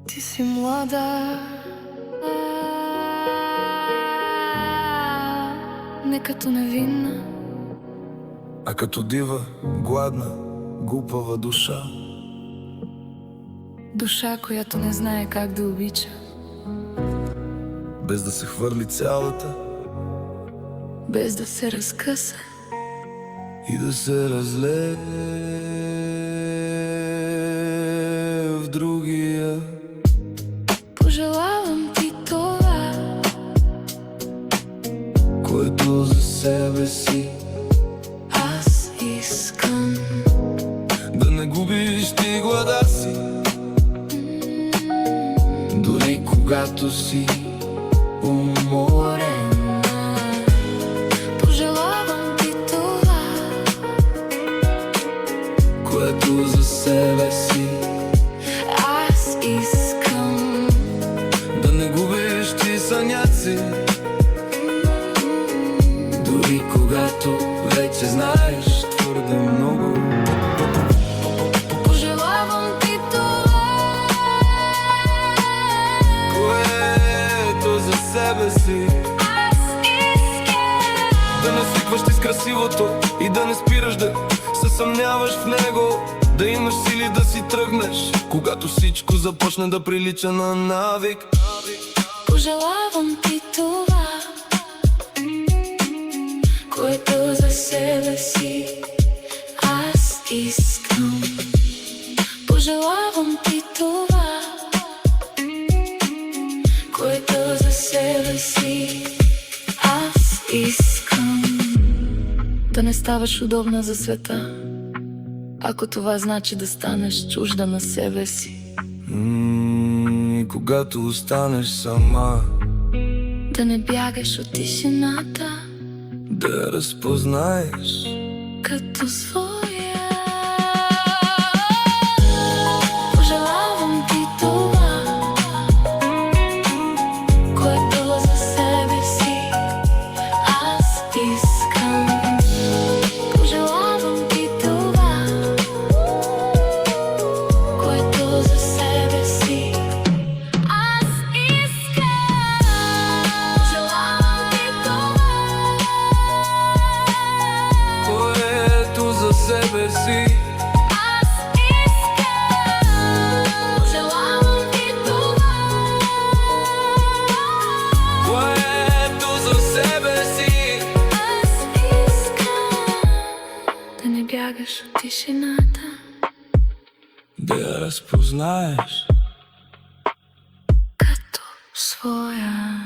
Ти си млада, не като невинна, а като дива, гладна, глупава душа. душа, която не знае как да обича, Без да се хвърли цялата без да се разкъса и да се разлее в другия. Пожелавам ти това, Което за себе си аз искам. да не губиш ти глада си, дори когато си уморен. Пожелавам ти това, Което за себе си аз искам. да не губиш ти съняци, дори когато вече знаеш твърде много. Пожелавам ти това, Което за себе си аз искам. да не свикваш ти с красивото и да не спираш да се съмняваш в него. Да имаш сили да си тръгнеш, когато всичко започне да прилича на навик. Пожелавам ти това, което за себе си аз искам. Пожелавам ти това, което за себе си аз искам. Да не ставаш удобна за света, ако това значи да станеш чужда на себе си. И когато останеш сама, Да не бягаш от тишината да разпознаеш като своя. Пожелавам ти това, което за себе си аз искам. Пожелавам ти това, което за себе си аз искам. Пожелавам ти това, което за себе си аз искам. Пожелавам ти това, което за себе си. аз искам. Да не бягаш от тишината, Да я разпознаеш като своя.